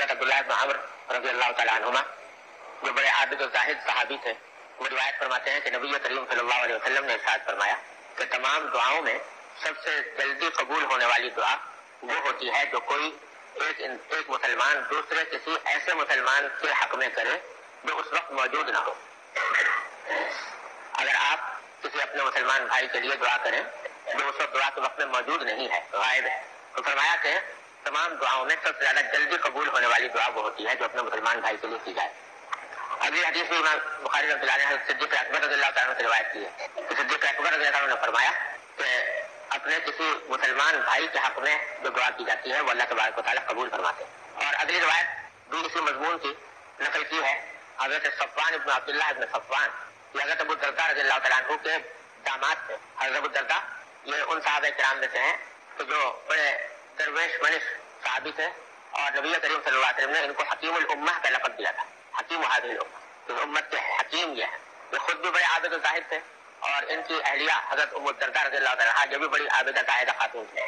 حضرت عبداللہ بن عمر رضی اللہ تعالیٰ عنہما جو بڑے عابد و زاہد صحابی تھے، وہ روایت فرماتے ہیں کہ نبی کریم صلی اللہ علیہ وسلم نے ارشاد فرمایا کہ تمام دعاؤں میں سب سے جلدی قبول ہونے والی دعا وہ ہوتی ہے جو کوئی ایک مسلمان دوسرے کسی ایسے مسلمان کے حق میں کرے جو اس وقت موجود نہ ہو۔ اگر آپ کسی اپنے مسلمان بھائی کے لیے دعا کریں جو اس وقت دعا کے وقت میں موجود نہیں ہے، غائب ہے، تو فرمایا کہ تمام دعاؤں میں سب سے زیادہ جلدی قبول ہونے والی دعا وہ ہوتی ہے جو اپنے مسلمان بھائی کے لیے کی جائے۔ اگلی حدیث میں امام بخاری رحمۃ اللہ علیہ صدیق اکبر رضی اللہ تعالیٰ سے روایت کی ہے کہ صدیق اکبر رضی اللہ عنہ نے فرمایا کہ اپنے کسی مسلمان بھائی کے حق میں جو دعا کی جاتی ہے وہ اللہ تبارک و تعالیٰ قبول فرماتے ہیں۔ اور اگلی روایت بھی اسی مضمون کی نقل کی ہے حضرت صفوان ابن عبداللہ ابن صفوان، یہ حضرت ابو الدرداء رضی اللہ تعالیٰ عنہ کے داماد تھے۔ حضرت ابو الدرداء یہ ان صحابہ کرام میں سے ہیں کہ جو بڑے درویش منش صحابی تھے، اور نبی کریم صلی اللہ علیہ وسلم نے ان کو حکیم الامہ کا لقب دیا تھا، حکیم هذه الامہ، تو امت کے حکیم یہ ہیں۔ یہ خود بھی بڑے عابد و زاہد تھے، اور ان کی اہلیہ حضرت ام الدرداء رضی اللہ تعالیٰ عنہا جو بھی بڑی عابدہ زاہدہ خاتون تھی،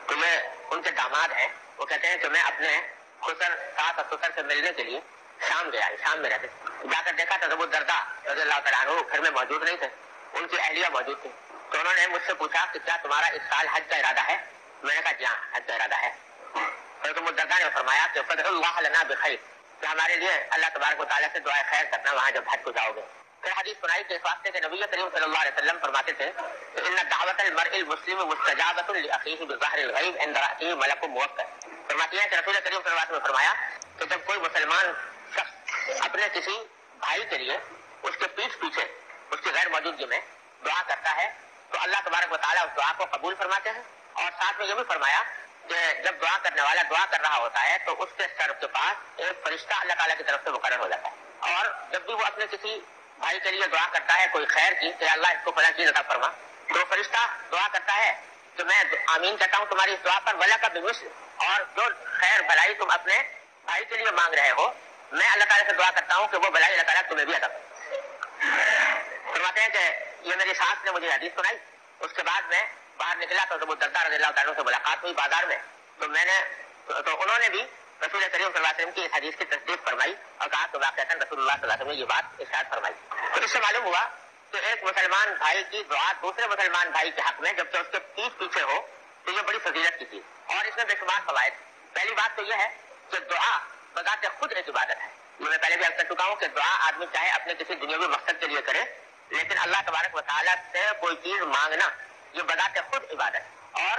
تو یہ ان کے داماد ہیں۔ وہ کہتے ہیں کہ میں اپنے خسر ساس اور سسر سے ملنے کے لیے شام گیا، شام میں رہتے، جا کر دیکھا تو ابو الدرداء رضی اللہ تعالیٰ عنہ گھر میں موجود نہیں تھے، ان کی اہلیہ موجود تھی۔ تو انہوں نے مجھ سے پوچھا کہ کیا تمہارا اس سال حج کا ارادہ ہے؟ میں نے کہا جی ہاں حج کا ارادہ ہے۔ حضرت ابو الدرداء نے فرمایا کہ فدع اللہ لنا بخیر، کہ ہمارے لیے اللہ تبارک و تعالیٰ سے دعائے خیر کرنا وہاں جب حج کو جاؤ گے۔ پھر حدیث سنائی کہ اس واسطے کہ نبی کریم صلی اللہ علیہ وسلم فرماتے تھے کہ ان دعوت المرء المسلم مستجابۃ لاخیہ بظاہر الغیب عند رأسہ ملک موکل۔ فرماتی ہیں کہ رسول کریم صلی اللہ علیہ وسلم نے فرمایا کہ جب کوئی مسلمان شخص اپنے کسی بھائی کے لیے اس کے پیٹھ پیچھے اس کی غیر موجودگی میں دعا کرتا ہے تو اللہ تبارک و تعالیٰ اس دعا کو قبول فرماتے ہیں۔ اور ساتھ میں یہ بھی فرمایا کہ جب دعا کرنے والا دعا کر رہا ہوتا ہے تو اس کے سر کے پاس ایک فرشتہ اللہ تعالیٰ کی طرف سے مقرر ہو جاتا ہے، اور جب بھی وہ اپنے کسی بھائی کے لیے دعا کرتا ہے کوئی خیر کی کہ اللہ اس کو فلاں چیز عطا فرما، تو فرشتہ دعا کرتا ہے کہ میں آمین کہتا ہوں تمہاری اس دعا پر ولک بمثل، اور جو خیر بھلائی تم اپنے بھائی کے لیے مانگ رہے ہو میں اللہ تعالیٰ سے دعا کرتا ہوں کہ وہ بھلائی اللہ تعالیٰ تمہیں بھی عطا فرمائے۔ فرماتے ہیں کہ یہ میری ساس نے مجھے حدیث سنائی، اس کے بعد میں باہر نکلا تو ابو الدرداء رضی اللہ تعالیٰ سے ملاقات ہوئی بازار میں، تو انہوں نے بھی رسول کریم صلی اللہ علیہ وسلم کی اس حدیث کی تصدیق فرمائی اور کہا کہ واقعتاً رسول اللہ صلی اللہ علیہ وسلم نے یہ بات ارشاد فرمائی۔ تو اس سے معلوم ہوا کہ ایک مسلمان بھائی کی دعا دوسرے مسلمان بھائی کے حق میں جبکہ اس کے پیچھے پیچھے ہو تو یہ بڑی فضیلت کی چیز، اور اس میں بے شمار فوائد۔ پہلی بات تو یہ ہے کہ دعا بذات خود ایک عبادت ہے، میں پہلے بھی عرض کر چکا ہوں کہ دعا آدمی چاہے اپنے کسی دنیاوی مقصد کے لیے کرے، لیکن اللہ تبارک و تعالیٰ سے کوئی چیز مانگنا یہ بذات خود عبادت ہے، اور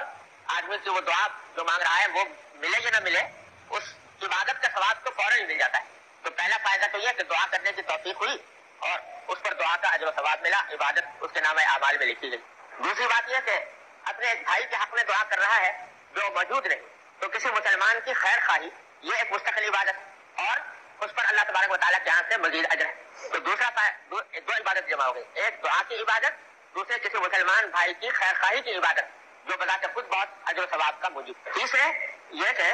آدمی کی وہ دعا جو مانگ رہا ہے وہ ملے یا نہ ملے اس عبادت کا ثواب تو فوراً ہی مل جاتا ہے۔ تو پہلا فائدہ تو یہ کہ دعا کرنے کی توفیق ہوئی اور اس پر دعا کا اجر و ثواب ملا، عبادت اس کے نام اعمال میں لکھی گئی۔ دوسری بات یہ کہ اپنے ایک بھائی کے حق میں دعا کر رہا ہے جو موجود نہیں، تو کسی مسلمان کی خیر خواہی یہ ایک مستقل عبادت ہے، اور اس پر اللہ تبارک و تعالیٰ کے یہاں سے مزید اجر ہے۔ تو دو عبادت جمع ہو گئی، ایک دعا کی عبادت، دوسرے کسی مسلمان بھائی کی خیر خواہی کی عبادت جو بذات خود بہت اجر و ثواب کا موجود ہے۔ تیسرے یہ کہ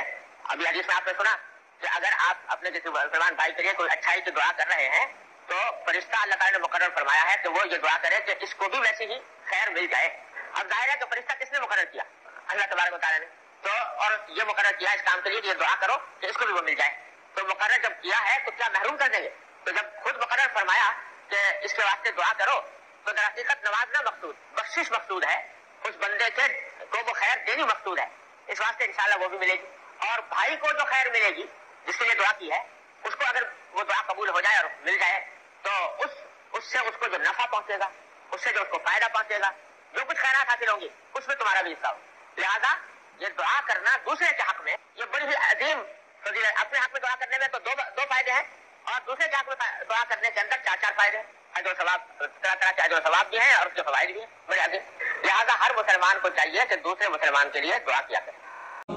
ابھی حدیث میں آپ نے سنا کہ اگر آپ اپنے کسی مسلمان بھائی کے لیے کوئی اچھائی کی دعا کر رہے ہیں تو فرشتہ اللہ تعالیٰ نے مقرر فرمایا ہے کہ وہ یہ دعا کرے کہ اس کو بھی ویسی ہی خیر مل جائے۔ اب ظاہر ہے کہ فرشتہ کس نے مقرر کیا؟ اللہ تبارک و تعالیٰ نے، تو اور یہ مقرر کیا اس کام کے لیے کہ یہ دعا کرو کہ اس کو بھی وہ مل جائے۔ تو مقرر جب کیا ہے تو کیا محروم کر دیں گے؟ تو جب خود مقرر فرمایا کہ اس کے واسطے دعا کرو تو در حقیقت نوازنا مقصود، بخشش مقصود ہے، اس بندے کے کو وہ خیر دینی مقصود ہے، اس واسطے انشاءاللہ وہ بھی ملے گی۔ اور بھائی کو جو خیر ملے گی جس کے لیے دعا کی ہے اس کو اگر وہ دعا قبول ہو جائے اور مل جائے تو اس سے اس کو جو نفع پہنچے گا، اس سے جو اس کو فائدہ پہنچے گا، جو کچھ خیرات حاصل ہوں گی اس میں تمہارا بھی حصہ ہو۔ لہذا یہ دعا کرنا دوسرے کے حق میں یہ بڑی ہی عظیم فضیلت۔ اپنے حق میں دعا کرنے میں تو دو فائدے ہیں، اور دوسرے کے حق میں دعا کرنے کے اندر چار فائدے ہیں، اجر و ثواب، طرح طرح کے اجر و ثواب بھی ہیں اور اس کے فوائد بھی ہیں بڑے عظیم۔ لہذا ہر مسلمان کو چاہیے کہ دوسرے مسلمان کے لیے دعا کیا کرے۔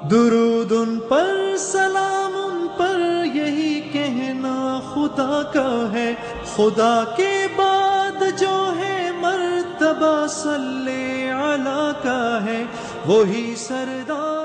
درود ان پر سلام ان پر یہی کہنا خدا کا ہے، خدا کے بعد جو ہے مرتبہ صلی علی کا ہے، وہی سردار